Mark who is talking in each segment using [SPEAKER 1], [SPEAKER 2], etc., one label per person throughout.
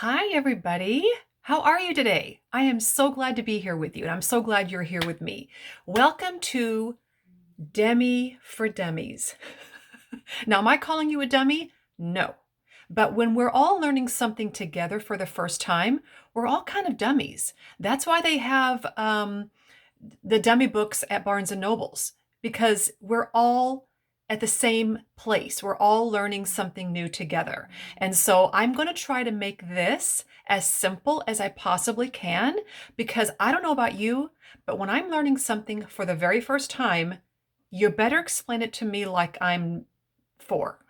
[SPEAKER 1] Hi, everybody. How are you today? I am so glad to be here with you, and I'm so glad you're here with me. Welcome to Demi for Dummies. Now, am I calling you a dummy? No. But when we're all learning something together for the first time, we're all kind of dummies. That's why they have the dummy books at Barnes and Nobles, because we're all at the same place. We're all learning something new together. And so I'm going to try to make this as simple as I possibly can, because I don't know about you, but when I'm learning something for the very first time, you better explain it to me like I'm four,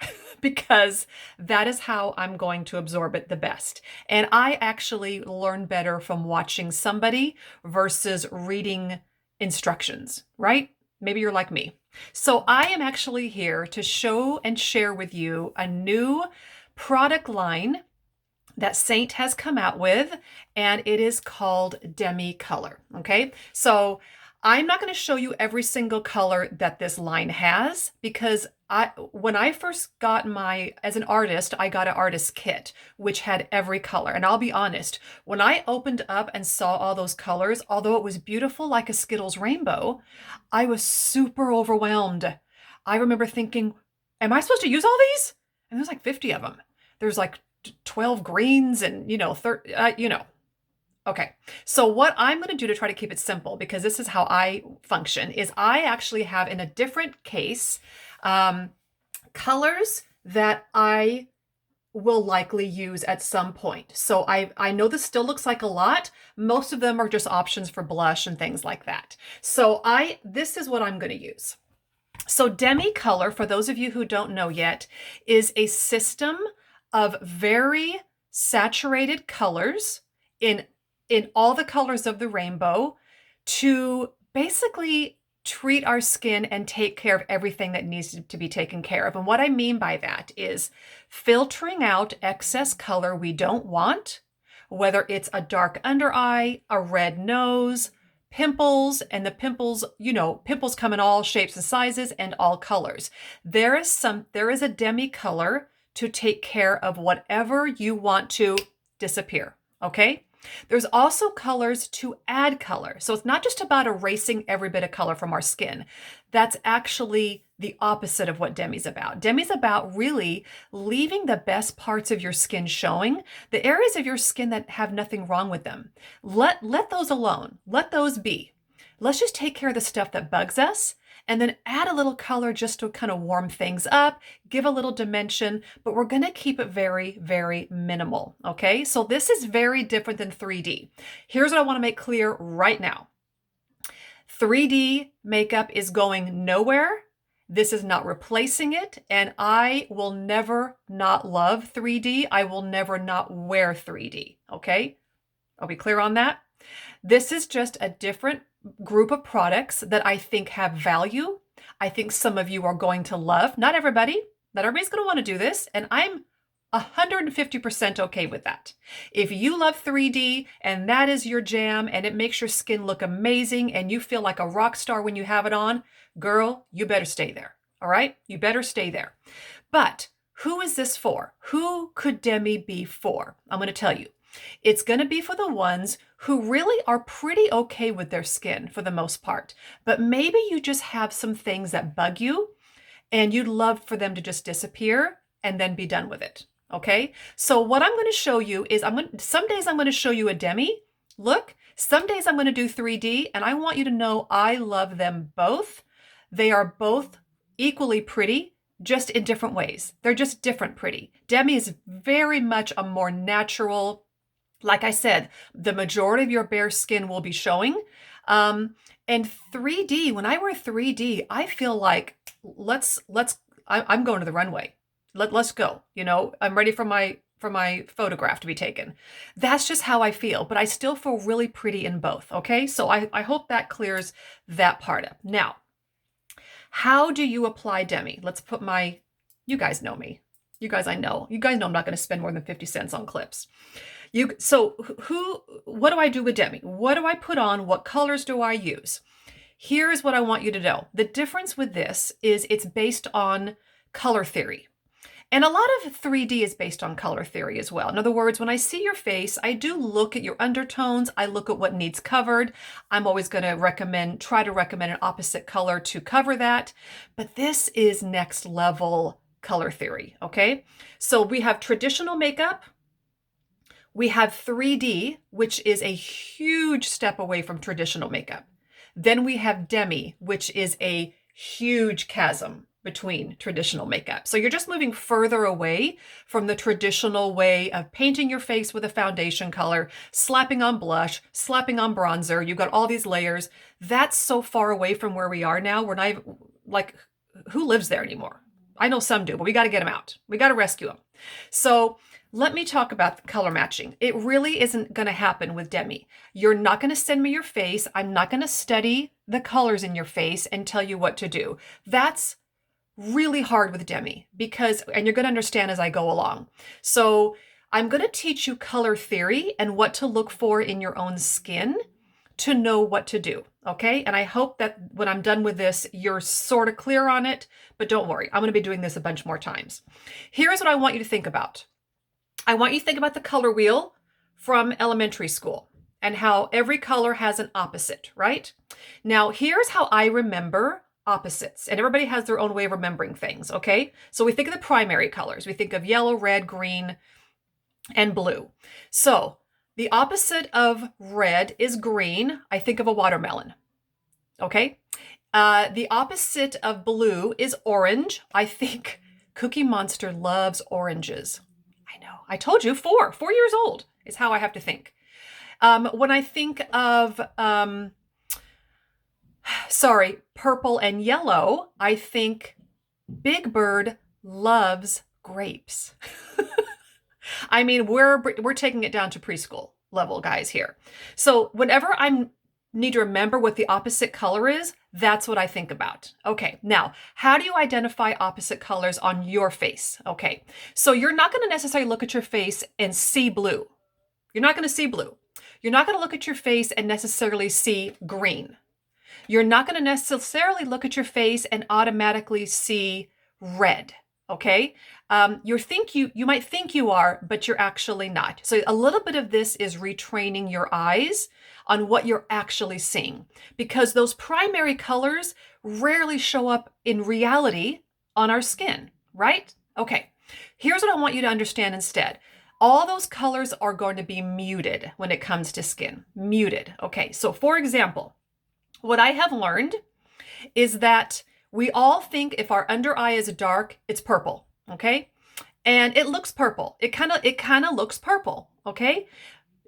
[SPEAKER 1] because that is how I'm going to absorb it the best. And I actually learn better from watching somebody versus reading instructions, right? Maybe you're like me. So I am actually here to show and share with you a new product line that Saint has come out with, and it is called Demi Color. Okay, so I'm not going to show you every single color that this line has, because when I first got as an artist, I got an artist kit, which had every color. And I'll be honest, when I opened up and saw all those colors, although it was beautiful like a Skittles rainbow, I was super overwhelmed. I remember thinking, am I supposed to use all these? And there's like 50 of them. There's like 12 greens and, 30, Okay, so what I'm going to do to try to keep it simple, because this is how I function, is I actually have in a different case colors that I will likely use at some point. So I know this still looks like a lot. Most of them are just options for blush and things like that. So this is what I'm going to use. So Demi Color, for those of you who don't know yet, is a system of very saturated colors in all the colors of the rainbow to basically treat our skin and take care of everything that needs to be taken care of. And what I mean by that is filtering out excess color we don't want, whether it's a dark under eye, a red nose, pimples, and the pimples, pimples come in all shapes and sizes and all colors. There is a Demi Color to take care of whatever you want to disappear, okay? There's also colors to add color. So it's not just about erasing every bit of color from our skin. That's actually the opposite of what Demi's about. Demi's about really leaving the best parts of your skin showing, the areas of your skin that have nothing wrong with them. Let those alone. Let those be. Let's just take care of the stuff that bugs us, and then add a little color just to kind of warm things up, give a little dimension, but we're going to keep it very, very minimal, okay? So this is very different than 3D. Here's what I want to make clear right now. 3D makeup is going nowhere. This is not replacing it, and I will never not love 3D. I will never not wear 3D, okay? Are we clear on that? This is just a different group of products that I think have value. I think some of you are going to love. Not everybody's going to want to do this, and I'm 150% okay with that. If you love 3D and that is your jam and it makes your skin look amazing and you feel like a rock star when you have it on, girl, you better stay there. All right? You better stay there. But who is this for? Who could Demi be for? I'm going to tell you. It's going to be for the ones who really are pretty okay with their skin for the most part, but maybe you just have some things that bug you and you'd love for them to just disappear and then be done with it. Okay? So what I'm going to show you is some days I'm going to show you a Demi look. Some days I'm going to do 3D, and I want you to know I love them both. They are both equally pretty, just in different ways. They're just different pretty. Demi is very much a more natural. Like I said, the majority of your bare skin will be showing. And 3D, when I wear 3D, I feel like I'm going to the runway. Let's go. I'm ready for my photograph to be taken. That's just how I feel, but I still feel really pretty in both. Okay, so I hope that clears that part up. Now, how do you apply Demi? Let's put you guys know me. You guys know I'm not going to spend more than 50 cents on clips. What do I do with Demi? What do I put on? What colors do I use? Here's what I want you to know. The difference with this is it's based on color theory. And a lot of 3D is based on color theory as well. In other words, when I see your face, I do look at your undertones. I look at what needs covered. I'm always going to try to recommend an opposite color to cover that. But this is next level color theory, okay? So we have traditional makeup. We have 3D, which is a huge step away from traditional makeup. Then we have Demi, which is a huge chasm between traditional makeup. So you're just moving further away from the traditional way of painting your face with a foundation color, slapping on blush, slapping on bronzer. You've got all these layers. That's so far away from where we are now. We're not even, like, who lives there anymore? I know some do, but we got to get them out. We got to rescue them. So let me talk about color matching. It really isn't going to happen with Demi. You're not going to send me your face. I'm not going to study the colors in your face and tell you what to do. That's really hard with Demi and you're going to understand as I go along. So I'm going to teach you color theory and what to look for in your own skin to know what to do. Okay. And I hope that when I'm done with this, you're sort of clear on it, but don't worry. I'm going to be doing this a bunch more times. Here's what I want you to think about. I want you to think about the color wheel from elementary school and how every color has an opposite, right? Now, here's how I remember opposites, and everybody has their own way of remembering things, okay? So we think of the primary colors. We think of yellow, red, green, and blue. So the opposite of red is green. I think of a watermelon, okay? The opposite of blue is orange. I think Cookie Monster loves oranges. I know. I told you, 4 years old is how I have to think. When I think of, purple and yellow, I think Big Bird loves grapes. I mean, we're taking it down to preschool level, guys, here. So whenever I need to remember what the opposite color is, that's what I think about. Okay, now, how do you identify opposite colors on your face? Okay, so you're not going to necessarily look at your face and see blue. You're not going to see blue. You're not going to look at your face and necessarily see green. You're not going to necessarily look at your face and automatically see red. Okay, you might think you are, but you're actually not. So a little bit of this is retraining your eyes on what you're actually seeing, because those primary colors rarely show up in reality on our skin, right? Okay, here's what I want you to understand instead. All those colors are going to be muted when it comes to skin. Muted. Okay, so for example, what I have learned is that we all think if our under eye is dark, it's purple, okay? And it looks purple. It kind of looks purple, okay?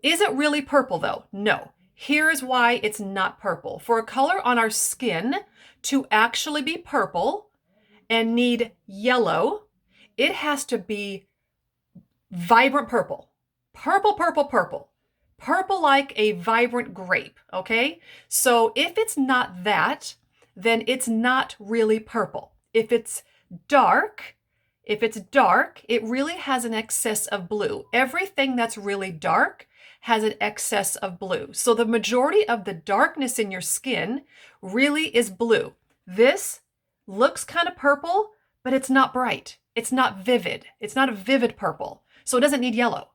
[SPEAKER 1] Is it really purple though? No. Here's why it's not purple. For a color on our skin to actually be purple and need yellow, it has to be vibrant purple. Purple, purple, purple. Purple like a vibrant grape, okay? So if it's not that, then it's not really purple. If it's dark, it really has an excess of blue. Everything that's really dark has an excess of blue. So the majority of the darkness in your skin really is blue. This looks kind of purple, but it's not bright. It's not vivid. It's not a vivid purple. So it doesn't need yellow.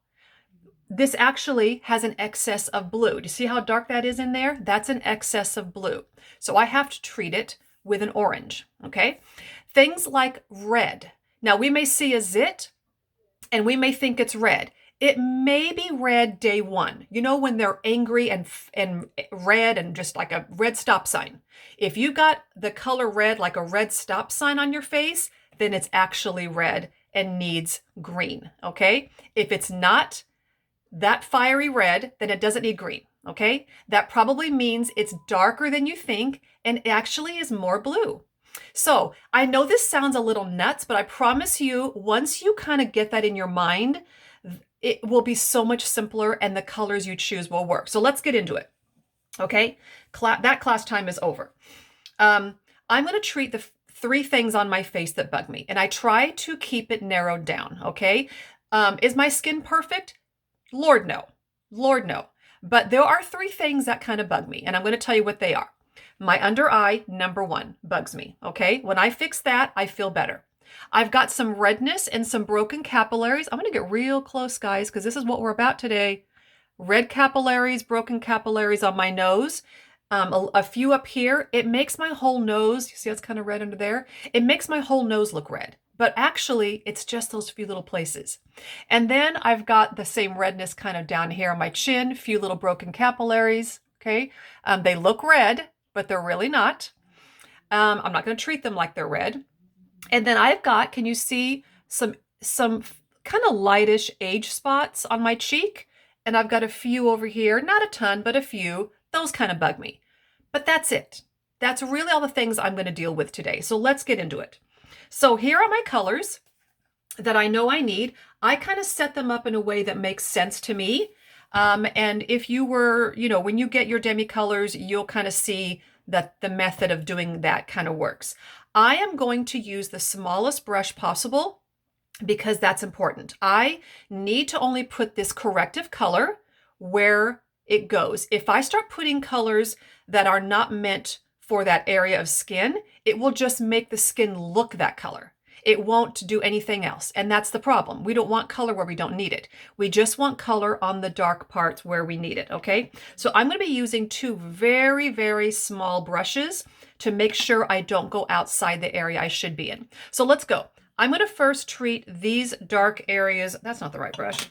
[SPEAKER 1] This actually has an excess of blue. Do you see how dark that is in there? That's an excess of blue. So I have to treat it with an orange, okay? Things like red. Now we may see a zit and we may think it's red. It may be red day one. You know, when they're angry and red and just like a red stop sign. If you got the color red like a red stop sign on your face, then it's actually red and needs green, okay? If it's not that fiery red, then it doesn't need green, okay? That probably means it's darker than you think and actually is more blue. So I know this sounds a little nuts, but I promise you, once you kind of get that in your mind, it will be so much simpler and the colors you choose will work. So let's get into it, okay? That class time is over. I'm going to treat the 3 things on my face that bug me, and I try to keep it narrowed down, okay? Is my skin perfect? Lord, no. Lord, no. But there are 3 things that kind of bug me, and I'm going to tell you what they are. My under eye, number 1, bugs me, okay? When I fix that, I feel better. I've got some redness and some broken capillaries. I'm going to get real close, guys, because this is what we're about today. Red capillaries, broken capillaries on my nose. A few up here. It makes my whole nose, you see it's kind of red under there? It makes my whole nose look red. But actually, it's just those few little places. And then I've got the same redness kind of down here on my chin, a few little broken capillaries, okay? They look red, but they're really not. I'm not going to treat them like they're red. And then I've got, can you see some kind of lightish age spots on my cheek? And I've got a few over here, not a ton, but a few. Those kind of bug me. But that's it. That's really all the things I'm going to deal with today. So let's get into it. So here are my colors that I know I need. I kind of set them up in a way that makes sense to me. And if you were, you know, when you get your Demi colors, you'll kind of see that the method of doing that kind of works. I am going to use the smallest brush possible because that's important. I need to only put this corrective color where it goes. If I start putting colors that are not meant for that area of skin, it will just make the skin look that color. It won't do anything else. And that's the problem. We don't want color where we don't need it. We just want color on the dark parts where we need it, okay? So I'm going to be using two very, very small brushes to make sure I don't go outside the area I should be in. So let's go. I'm going to first treat these dark areas. That's not the right brush.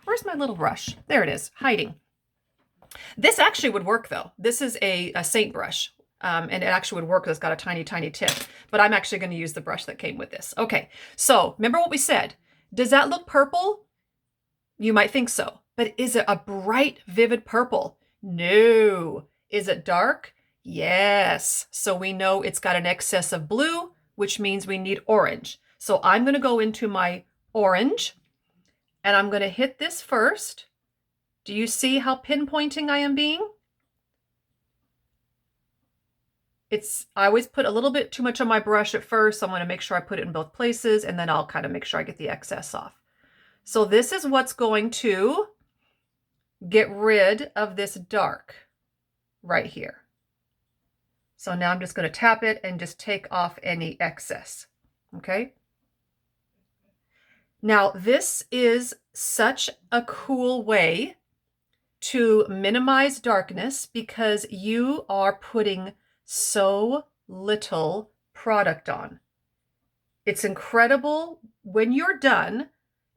[SPEAKER 1] Where's my little brush? There it is, hiding. This actually would work though. This is a Saint brush. And it actually would work because it's got a tiny, tiny tip. But I'm actually going to use the brush that came with this. Okay, so remember what we said. Does that look purple? You might think so. But is it a bright, vivid purple? No. Is it dark? Yes. So we know it's got an excess of blue, which means we need orange. So I'm going to go into my orange. And I'm going to hit this first. Do you see how pinpointing I am being? I always put a little bit too much on my brush at first. So I'm going to make sure I put it in both places, and then I'll kind of make sure I get the excess off. So this is what's going to get rid of this dark right here. So now I'm just going to tap it and just take off any excess. Okay. Now this is such a cool way to minimize darkness because you are putting so little product on. It's incredible when you're done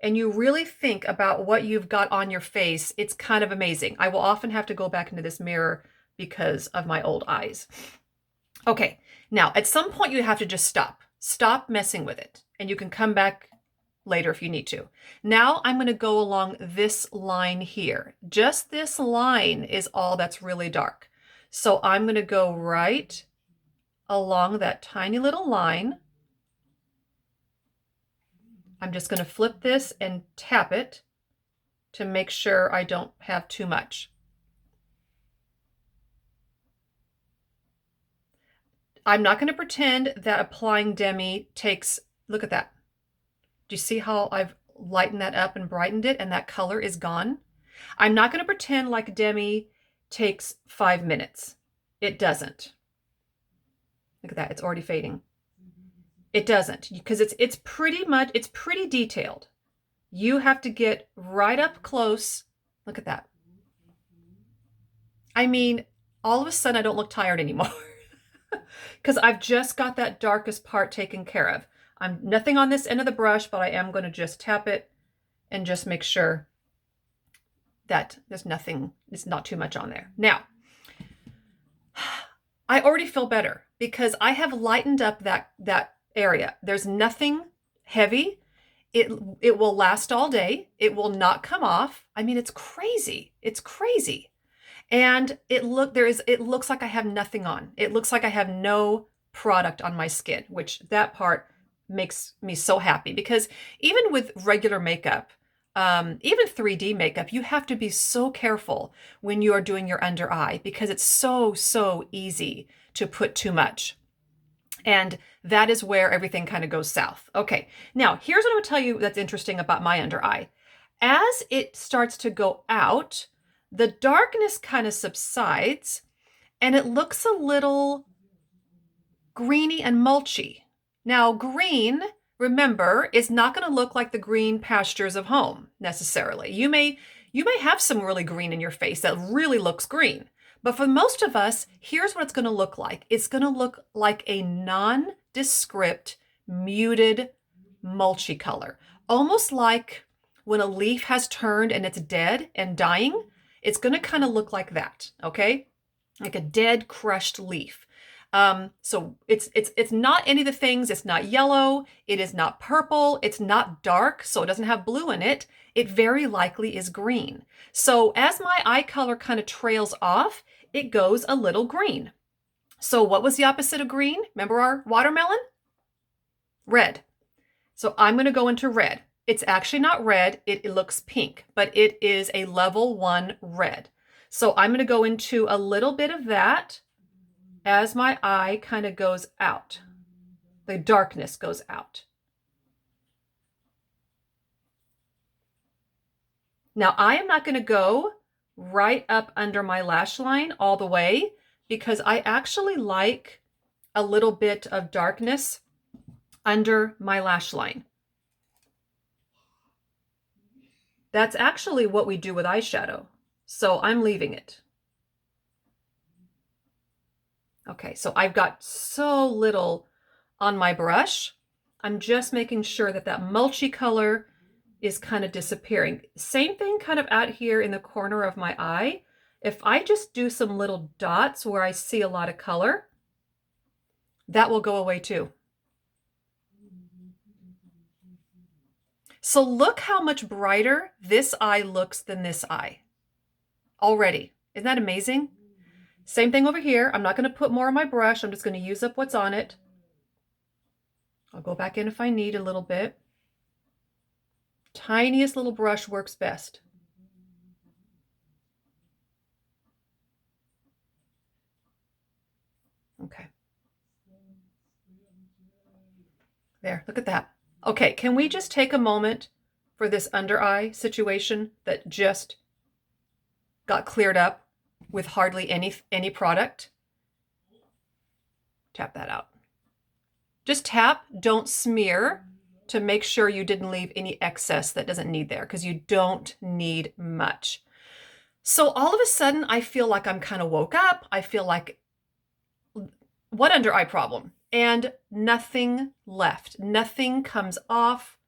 [SPEAKER 1] and you really think about what you've got on your face. It's kind of amazing. I will often have to go back into this mirror because of my old eyes. Okay, now at some point you have to just stop messing with it, and you can come back later if you need to. Now I'm going to go along this line here. Just this line is all that's really dark. So I'm going to go right along that tiny little line. I'm just going to flip this and tap it to make sure I don't have too much. I'm not going to pretend that applying Demi takes, look at that. Do you see how I've lightened that up and brightened it and that color is gone? I'm not going to pretend like Demi takes 5 minutes. It doesn't. Look at that, it's already fading. It doesn't, because it's pretty detailed. You have to get right up close. Look at that. I mean, all of a sudden I don't look tired anymore because I've just got that darkest part taken care of. I'm nothing on this end of the brush, but I am going to just tap it and just make sure that there's not too much on there. Now, I already feel better because I have lightened up that area. There's nothing heavy. It will last all day. It will not come off. I mean, it's crazy. It's crazy. And it looks like I have nothing on. It looks like I have no product on my skin, which that part makes me so happy because even with regular makeup, even 3D makeup, you have to be so careful when you are doing your under eye because it's so easy to put too much. And that is where everything kind of goes south. Okay, now here's what I would tell you that's interesting about my under eye. As it starts to go out, the darkness kind of subsides and it looks a little greeny and mulchy. Now, green, remember, is not going to look like the green pastures of home necessarily. You may have some really green in your face that really looks green. But for most of us, here's what it's going to look like. It's going to look like a nondescript, muted, mulchy color. Almost like when a leaf has turned and it's dead and dying, it's going to kind of look like that, okay? Like a dead, crushed leaf. So it's not any of the things. It's not yellow. It is not purple. It's not dark, so it doesn't have blue in it. It very likely is green. So as my eye color kind of trails off, it goes a little green. So what was the opposite of green? Remember our watermelon? Red. So I'm going to go into red. It's actually not red. It looks pink, but it is a level 1 red. So I'm going to go into a little bit of that as my eye kind of goes out. The darkness goes out. Now I am not going to go right up under my lash line all the way because I actually like a little bit of darkness under my lash line. That's actually what we do with eyeshadow. So I'm leaving it. Okay, so I've got so little on my brush. I'm just making sure that that mulchy color is kind of disappearing. Same thing kind of out here in the corner of my eye. If I just do some little dots where I see a lot of color, that will go away too. So look how much brighter this eye looks than this eye already. Isn't that amazing? Same thing over here. I'm not going to put more on my brush. I'm just going to use up what's on it. I'll go back in if I need a little bit. Tiniest little brush works best. Okay. There, look at that. Okay, can we just take a moment for this under eye situation that just got cleared up with hardly any product? Tap that out. Just tap, don't smear, to make sure you didn't leave any excess that doesn't need there, because you don't need much. So all of a sudden, I feel like I'm kind of woke up. I feel like, what under eye problem? And nothing left. Nothing comes off.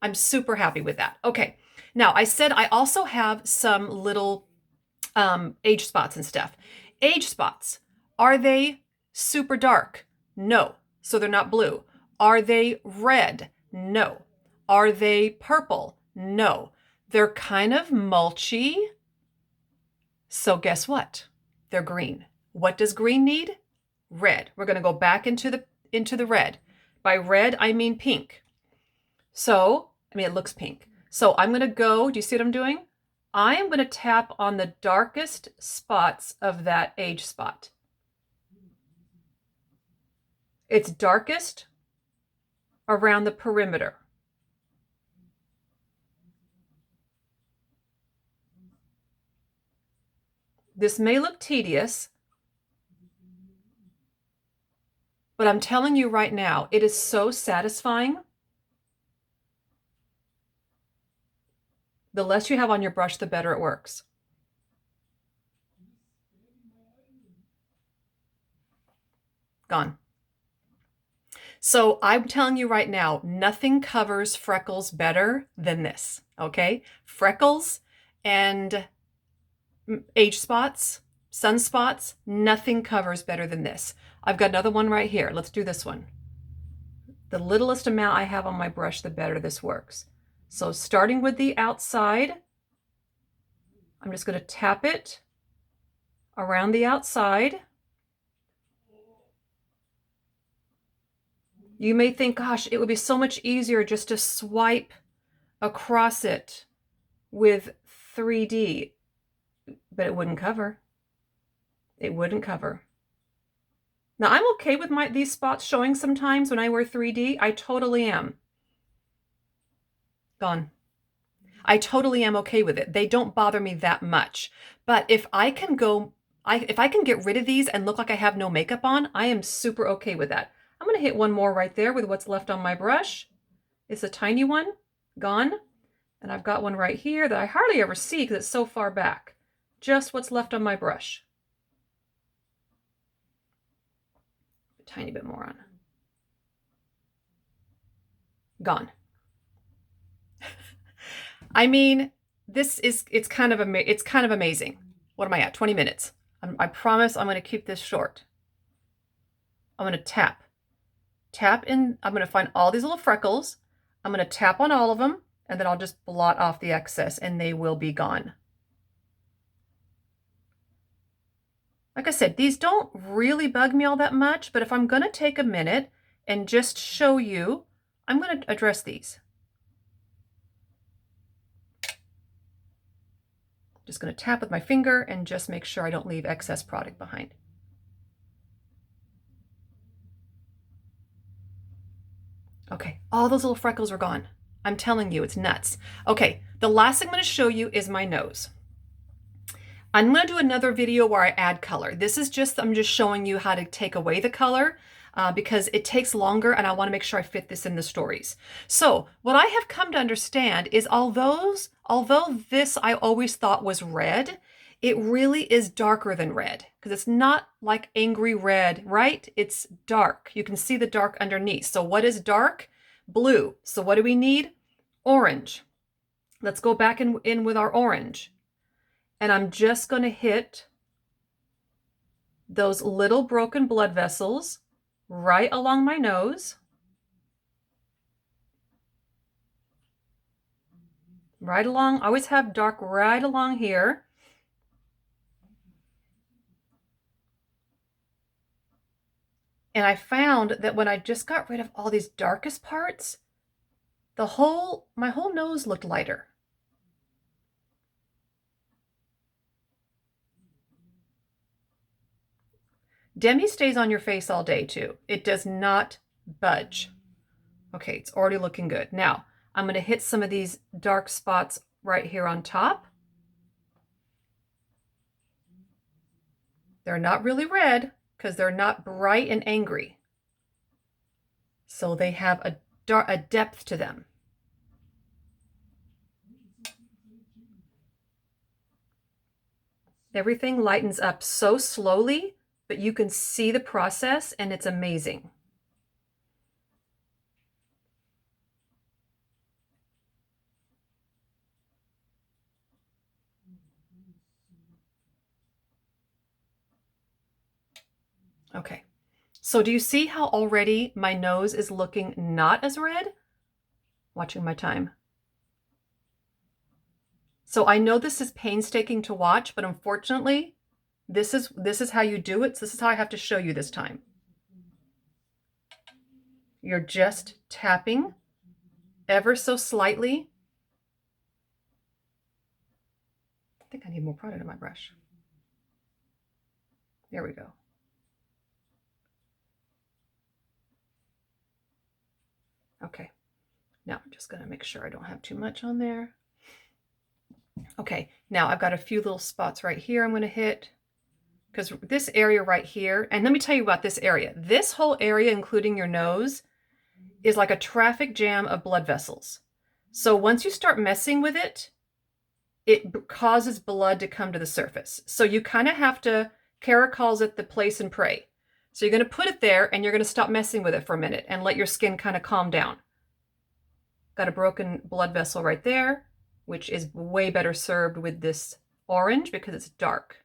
[SPEAKER 1] I'm super happy with that. Okay. Now, I said I also have some little age spots and stuff. Age spots. Are they super dark? No. So they're not blue. Are they red? No. Are they purple? No. They're kind of mulchy. So guess what? They're green. What does green need? Red. We're going to go back into the red. By red, I mean pink. So, it looks pink. So I'm going to go, do you see what I'm doing? I am going to tap on the darkest spots of that age spot. It's darkest around the perimeter. This may look tedious, but I'm telling you right now, it is so satisfying. The less you have on your brush, the better it works. Gone. So I'm telling you right now, nothing covers freckles better than this, okay? Freckles and age spots, sunspots, nothing covers better than this. I've got another one right here. Let's do this one. The littlest amount I have on my brush, the better this works. So starting with the outside, I'm just going to tap it around the outside. You may think, gosh, it would be so much easier just to swipe across it with 3D, but it wouldn't cover. It wouldn't cover. Now, I'm okay with these spots showing sometimes when I wear 3D. I totally am. Gone. I totally am okay with it. They don't bother me that much. But if I can get rid of these and look like I have no makeup on, I am super okay with that. I'm going to hit one more right there with what's left on my brush. It's a tiny one, gone. And I've got one right here that I hardly ever see because it's so far back. Just what's left on my brush. A tiny bit more on. Gone. I mean, it's kind of amazing. What am I at? 20 minutes. I promise I'm going to keep this short. I'm going to tap in. I'm going to find all these little freckles. I'm going to tap on all of them, and then I'll just blot off the excess and they will be gone. Like I said, these don't really bug me all that much, but if I'm going to take a minute and just show you, I'm going to address these. Just going to tap with my finger and just make sure I don't leave excess product behind. Okay, all those little freckles are gone. I'm telling you, it's nuts. Okay, the last thing I'm going to show you is my nose. I'm going to do another video where I add color. This is just, I'm just showing you how to take away the color because it takes longer and I want to make sure I fit this in the stories. So what I have come to understand is although this I always thought was red, it really is darker than red because it's not like angry red, right? It's dark. You can see the dark underneath. So what is dark? Blue. So what do we need? Orange. Let's go back in with our orange. And I'm just going to hit those little broken blood vessels right along my nose. Right along, I always have dark right along here. And I found that when I just got rid of all these darkest parts, my whole nose looked lighter. Demi stays on your face all day too. It does not budge. Okay, it's already looking good. Now, I'm going to hit some of these dark spots right here on top. They're not really red because they're not bright and angry. So they have a depth to them. Everything lightens up so slowly, but you can see the process and it's amazing. Okay, so do you see how already my nose is looking not as red? Watching my time. So I know this is painstaking to watch, but unfortunately, this is how you do it. So this is how I have to show you this time. You're just tapping ever so slightly. I think I need more product on my brush. There we go. Okay, now I'm just going to make sure I don't have too much on there. Okay, now I've got a few little spots right here I'm going to hit because this area right here, and let me tell you about this area. This whole area, including your nose, is like a traffic jam of blood vessels. So once you start messing with it, it causes blood to come to the surface. So you kind of have to, Kara calls it the place and pray. So you're going to put it there and you're going to stop messing with it for a minute and let your skin kind of calm down. Got a broken blood vessel right there, which is way better served with this orange because it's dark.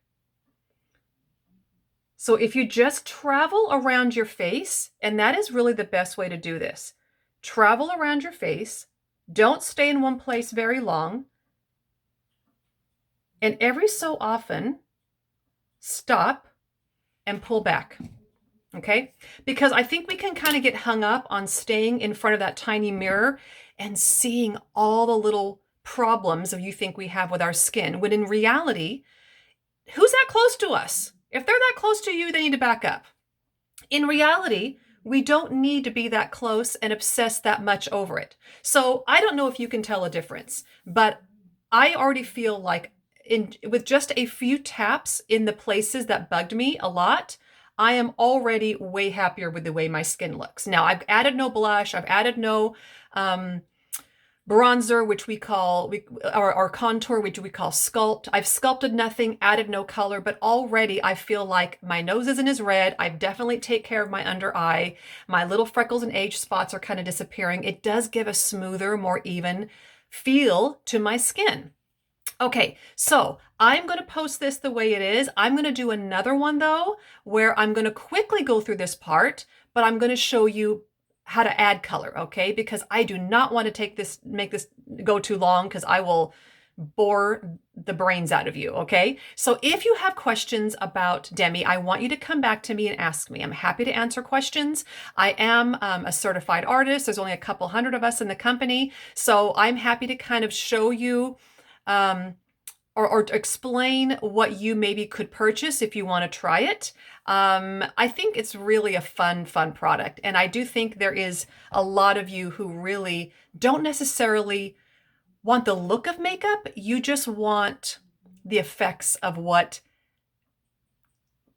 [SPEAKER 1] So if you just travel around your face, and that is really the best way to do this, travel around your face, don't stay in one place very long, and every so often, stop and pull back. Okay? Because I think we can kind of get hung up on staying in front of that tiny mirror and seeing all the little problems that you think we have with our skin, when in reality, who's that close to us? If they're that close to you, they need to back up. In reality, we don't need to be that close and obsess that much over it. So I don't know if you can tell a difference, but I already feel like with just a few taps in the places that bugged me a lot, I am already way happier with the way my skin looks. Now, I've added no blush, I've added no bronzer, which we call, or contour, which we call sculpt. I've sculpted nothing, added no color, but already I feel like my nose isn't as red. I've definitely take care of my under eye. My little freckles and age spots are kind of disappearing. It does give a smoother, more even feel to my skin. Okay, so I'm going to post this the way it is. I'm going to do another one though, where I'm going to quickly go through this part, but I'm going to show you how to add color, okay? Because I do not want to make this go too long because I will bore the brains out of you, okay? So if you have questions about Demi, I want you to come back to me and ask me. I'm happy to answer questions. I am a certified artist. There's only a couple hundred of us in the company. So I'm happy to kind of show you or explain what you maybe could purchase if you want to try it. I think it's really a fun product. And I do think there is a lot of you who really don't necessarily want the look of makeup. You just want the effects of what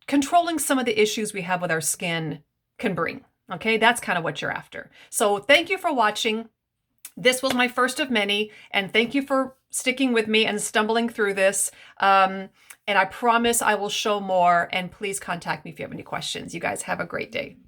[SPEAKER 1] controlling some of the issues we have with our skin can bring. Okay, that's kind of what you're after. So thank you for watching. This was my first of many, and thank you for sticking with me and stumbling through this. And I promise I will show more, and please contact me if you have any questions. You guys have a great day.